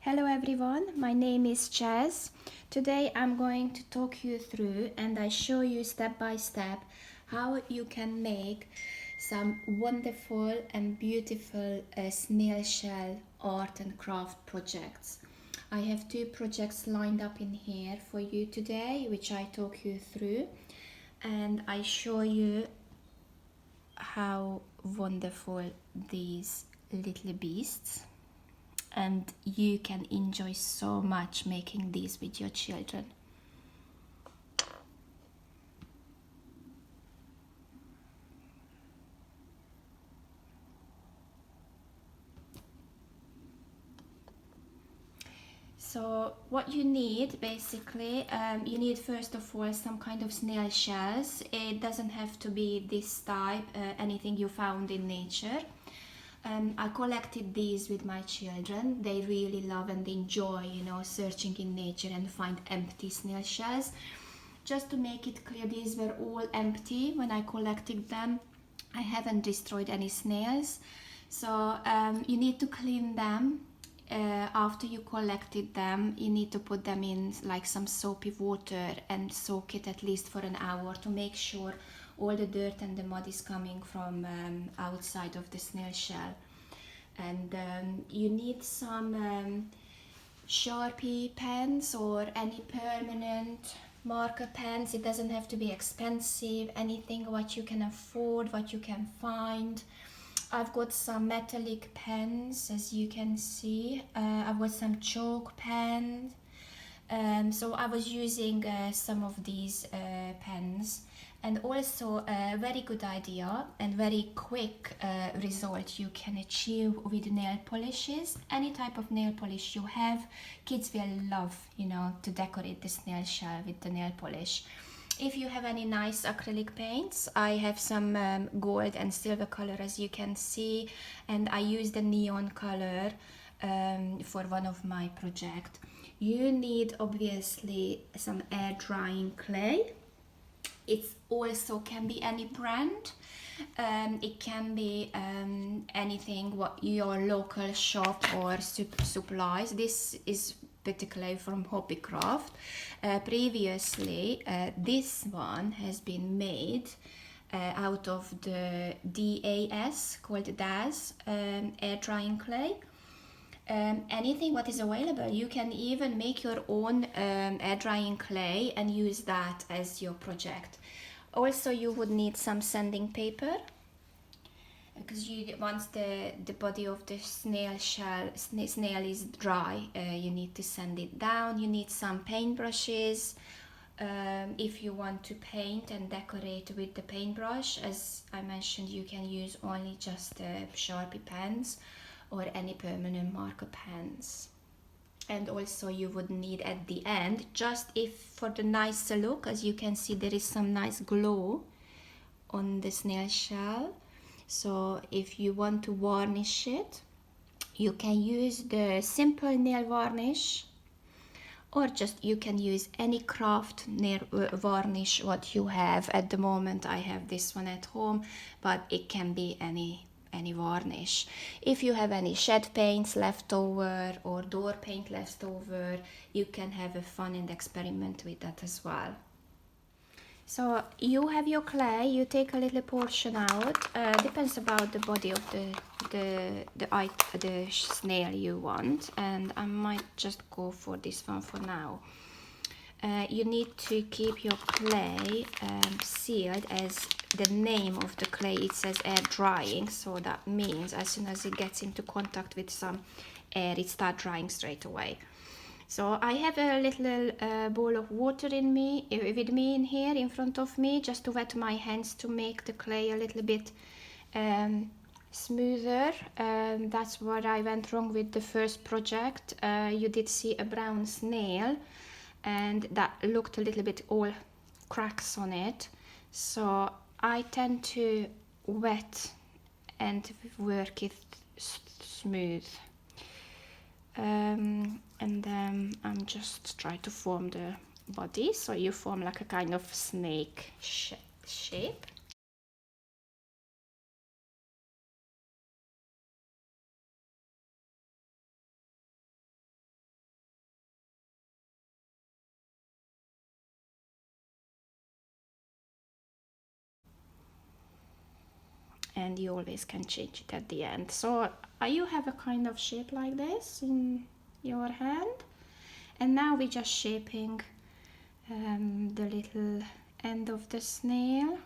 Hello everyone, my name is Chaz. Today I'm going to talk you through and I show you step by step how you can make some wonderful and beautiful snail shell art and craft projects. I have two projects lined up in here for you today, which I talk you through, and I show you how wonderful these little beasts, and you can enjoy so much making these with your children. So what you need basically, you need first of all some kind of snail shells. It doesn't have to be this type, anything you found in nature. I collected these with my children. They really love and enjoy, searching in nature and find empty snail shells. Just to make it clear, these were all empty when I collected them. I haven't destroyed any snails. So you need to clean them. After you collected them, you need to put them in like some soapy water and soak it at least for an hour to make sure all the dirt and the mud is coming from outside of the snail shell. And you need some Sharpie pens or any permanent marker pens. It doesn't have to be expensive, anything what you can afford, what you can find. I've got some metallic pens, as you can see. I've got some chalk pens. So I was using some of these pens, and also a very good idea and very quick result you can achieve with nail polishes. Any type of nail polish you have, kids will love, to decorate this nail shell with the nail polish. If you have any nice acrylic paints, I have some gold and silver color, as you can see, and I use the neon color for one of my projects. You need obviously some air drying clay. It also can be any brand. It can be anything what your local shop or supplies. This is particularly from Hobbycraft. Previously, this one has been made out of the DAS, called DAS, air drying clay. Anything what is available. You can even make your own air drying clay and use that as your project. Also, you would need some sanding paper, because once the body of the snail is dry, you need to sand it down. You need some paintbrushes if you want to paint and decorate with the paintbrush. As I mentioned, you can use only just Sharpie pens or any permanent marker pens. And also you would need at the end, just if for the nicer look, as you can see there is some nice glow on the snail shell. So if you want to varnish it, you can use the simple nail varnish, or just you can use any craft nail varnish what you have. At the moment I have this one at home, but it can be any varnish. If you have any shed paints left over or door paint left over, you can have a fun and experiment with that as well. So you have your clay, you take a little portion out, depends about the body of the snail you want, and I might just go for this one for now. You need to keep your clay sealed, as the name of the clay, it says air drying, so that means as soon as it gets into contact with some air, it starts drying straight away. So I have a little bowl of water with me in here in front of me, just to wet my hands to make the clay a little bit smoother. That's what I went wrong with the first project. You did see a brown snail, and that looked a little bit all cracks on it. So I tend to wet and work it smooth. And then I'm just trying to form the body, so you form like a kind of snake shape. and you always can change it at the end. So you have a kind of shape like this in your hand, and now we're just shaping the little end of the snail.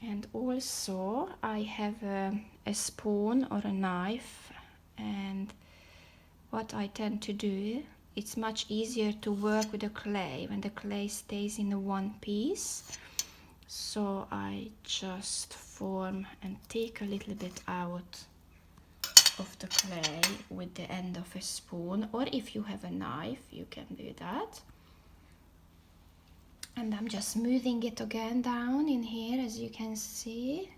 And also I have a spoon or a knife, and what I tend to do, it's much easier to work with the clay when the clay stays in one piece. So I just form and take a little bit out of the clay with the end of a spoon, or if you have a knife you can do that. And I'm just smoothing it again down in here, as you can see.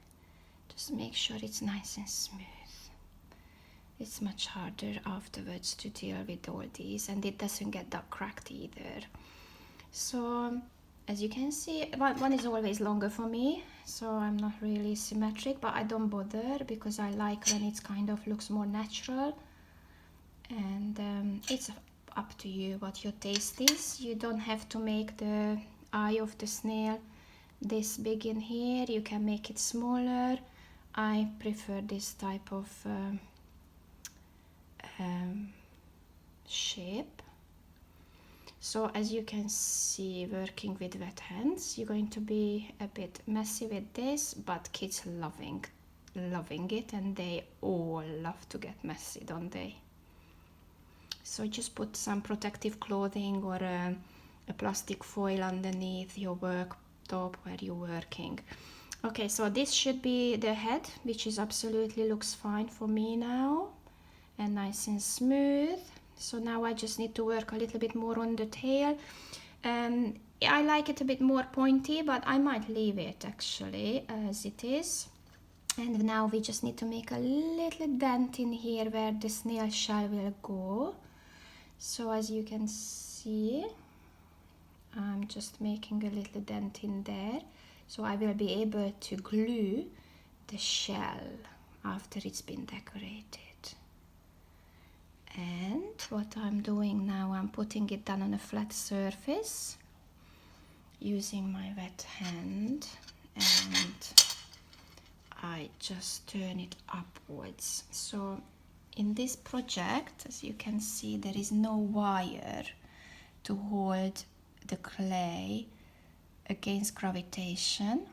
Just make sure it's nice and smooth. It's much harder afterwards to deal with all these, and it doesn't get that cracked either. So as you can see, one is always longer for me, so I'm not really symmetric, but I don't bother because I like when it's kind of looks more natural. And it's up to you what your taste is. You don't have to make the eye of the snail this big in here. You can make it smaller. I prefer this type of shape. So as you can see, working with wet hands, you're going to be a bit messy with this, but kids loving it, and they all love to get messy, don't they? So just put some protective clothing or a plastic foil underneath your worktop where you're working. Okay, so this should be the head, which is absolutely looks fine for me now, and nice and smooth. So now I just need to work a little bit more on the tail. I like it a bit more pointy, but I might leave it actually as it is. And now we just need to make a little dent in here where the snail shell will go. So as you can see, I'm just making a little dent in there, so I will be able to glue the shell after it's been decorated. And what I'm doing now, I'm putting it down on a flat surface using my wet hand, and I just turn it upwards. So in this project, as you can see, there is no wire to hold the clay against gravitation,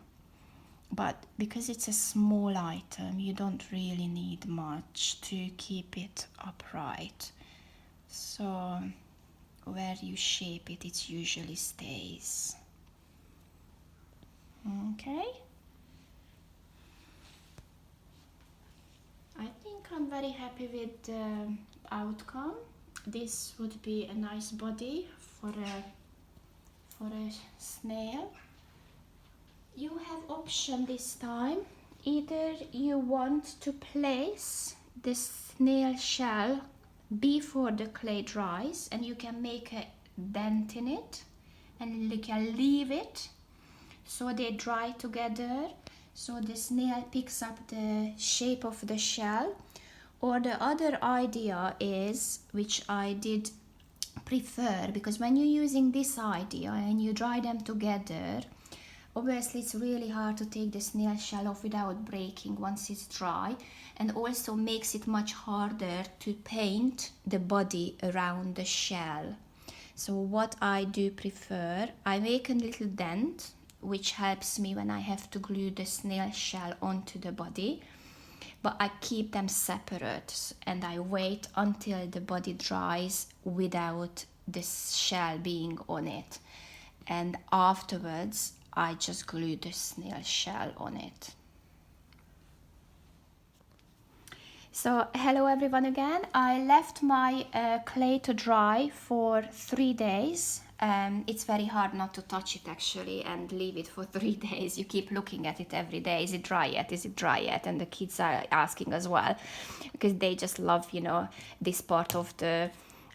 but because it's a small item, you don't really need much to keep it upright. So where you shape it, it usually stays. Okay. I think I'm very happy with the outcome. This would be a nice body for a snail. You have option this time. Either you want to place the snail shell before the clay dries, and you can make a dent in it, and you can leave it so they dry together, so the snail picks up the shape of the shell. Or the other idea is, which I did prefer, because when you're using this idea and you dry them together, obviously it's really hard to take the snail shell off without breaking once it's dry, and also makes it much harder to paint the body around the shell. So what I do prefer, I make a little dent, which helps me when I have to glue the snail shell onto the body, but I keep them separate and I wait until the body dries without the shell being on it, and afterwards I just glue the snail shell on it. So hello everyone again. I left my clay to dry for 3 days. It's very hard not to touch it actually and leave it for 3 days. You keep looking at it every day. Is it dry yet? Is it dry yet? And the kids are asking as well, because they just love, you know, this part of the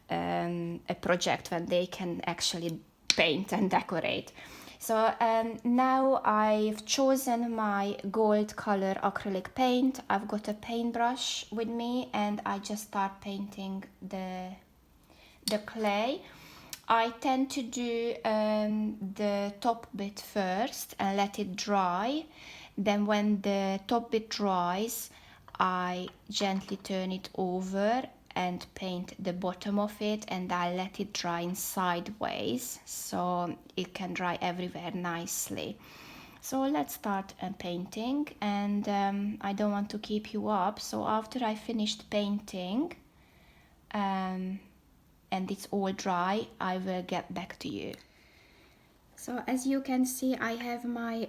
a project when they can actually paint and decorate. So now I've chosen my gold color acrylic paint. I've got a paintbrush with me, and I just start painting the clay. I tend to do the top bit first and let it dry, Then when the top bit dries, I gently turn it over and paint the bottom of it, and I let it dry in sideways so it can dry everywhere nicely. So let's start painting, and I don't want to keep you up, so after I finished painting and it's all dry, I will get back to you. So as you can see, I have my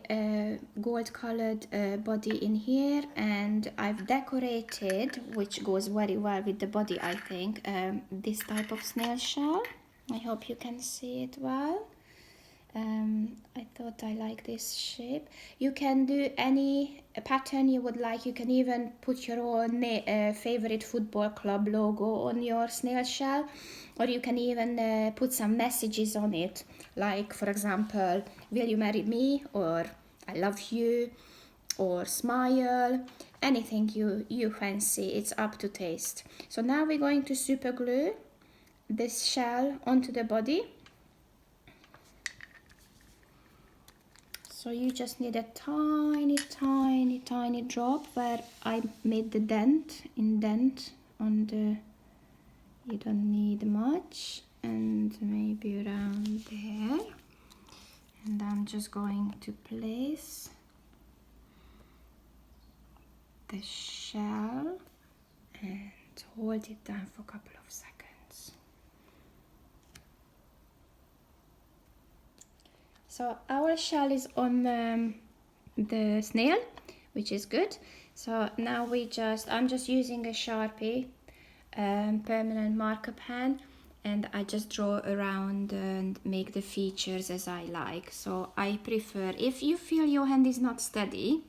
gold colored body in here, and I've decorated, which goes very well with the body, I think, this type of snail shell. I hope you can see it well. I thought I like this shape. You can do any pattern you would like. You can even put your own favorite football club logo on your snail shell, or you can even put some messages on it, like for example, will you marry me, or I love you, or smile, anything you fancy. It's up to taste. So now we're going to super glue this shell onto the body. So you just need a tiny drop where I made the indent on the, you don't need much, and maybe around there. And I'm just going to place the shell and hold it down for a couple of seconds. So our shell is on the snail, which is good. So now I'm just using a Sharpie permanent marker pen, and I just draw around and make the features as I like. So I prefer, if you feel your hand is not steady,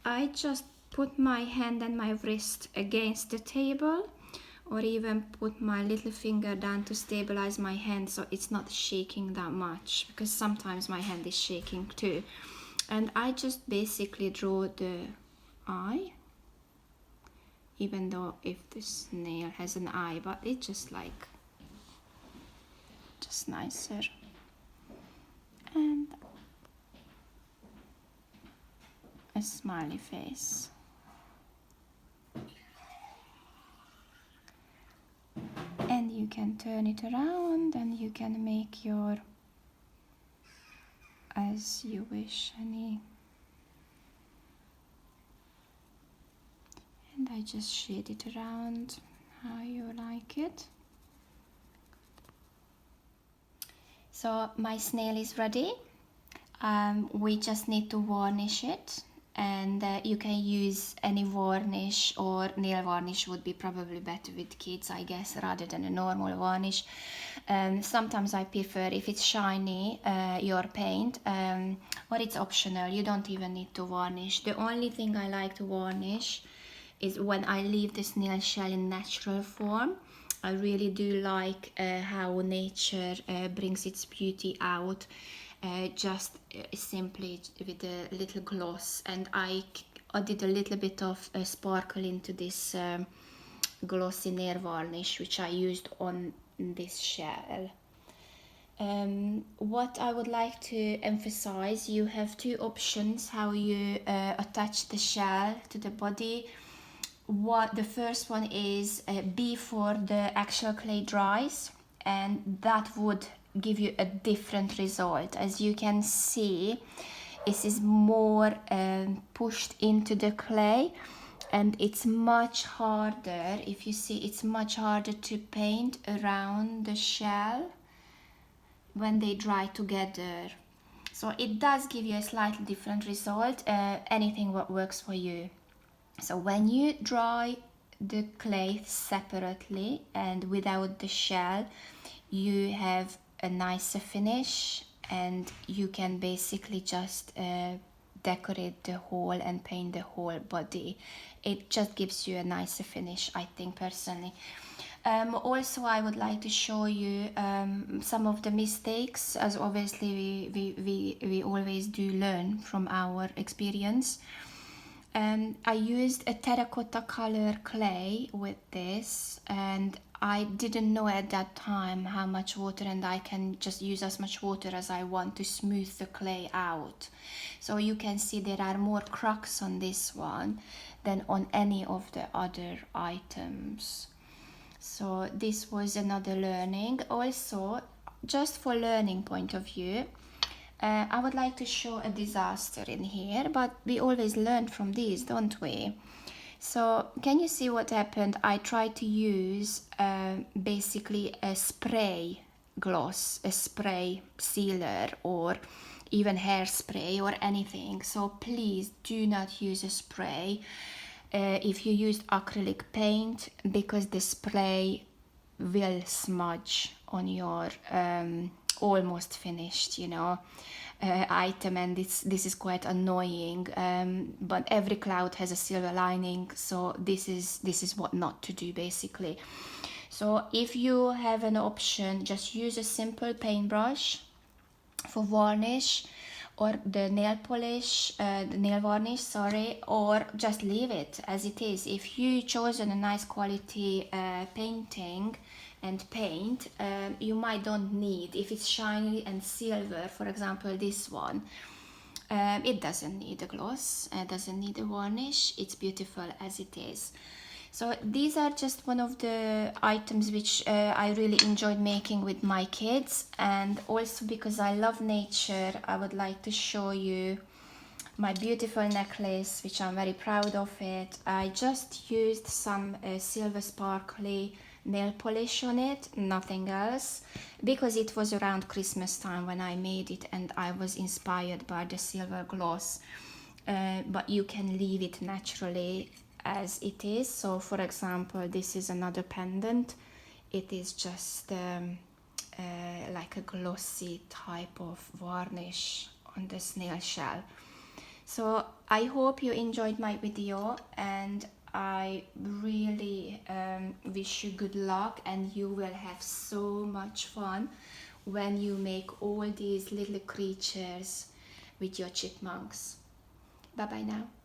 I just put my hand and my wrist against the table, or even put my little finger down to stabilize my hand so it's not shaking that much, because sometimes my hand is shaking too. And I just basically draw the eye, even though if the snail has an eye, but it's just like, just nicer. And a smiley face. And you can turn it around and you can make your, as you wish, any. And I just shade it around how you like it. So my snail is ready. We just need to varnish it, and you can use any varnish, or nail varnish would be probably better with kids, I guess, rather than a normal varnish. Sometimes I prefer, if it's shiny, your paint, or it's optional, you don't even need to varnish. The only thing I like to varnish is when I leave the snail shell in natural form. I really do like how nature brings its beauty out, just simply with a little gloss. And I did a little bit of sparkle into this glossy nail varnish, which I used on this shell. What I would like to emphasize, you have two options how you attach the shell to the body. What the first one is before the actual clay dries, and that would give you a different result. As you can see, this is more pushed into the clay, and it's much harder. If you see, it's much harder to paint around the shell when they dry together. So it does give you a slightly different result. Anything what works for you. So when you dry the clay separately and without the shell, you have a nicer finish, and you can basically just decorate the whole and paint the whole body. It just gives you a nicer finish, I think, personally. Also, I would like to show you some of the mistakes, as obviously we always do learn from our experience. I used a terracotta color clay with this, and I didn't know at that time how much water, and I can just use as much water as I want to smooth the clay out. So you can see there are more cracks on this one than on any of the other items. So this was another learning. Also, just for learning point of view, I would like to show a disaster in here, but we always learn from these, don't we? So can you see what happened? I tried to use basically a spray gloss, a spray sealer, or even hairspray or anything. So please do not use a spray if you used acrylic paint, because the spray will smudge on your almost finished, item, and this is quite annoying. But every cloud has a silver lining, so this is what not to do basically. So if you have an option, just use a simple paintbrush for varnish, or the nail polish, the nail varnish, sorry, or just leave it as it is. If you chosen a nice quality painting and paint, you might don't need, if it's shiny and silver, for example this one, it doesn't need a gloss, it doesn't need a varnish, it's beautiful as it is. So these are just one of the items which I really enjoyed making with my kids, and also because I love nature, I would like to show you my beautiful necklace, which I'm very proud of it. I just used some silver sparkly nail polish on it, nothing else, because it was around Christmas time when I made it and I was inspired by the silver gloss. But you can leave it naturally as it is. So for example, this is another pendant. It is just like a glossy type of varnish on the snail shell. So I hope you enjoyed my video, and I really wish you good luck, and you will have so much fun when you make all these little creatures with your chipmunks. Bye bye now.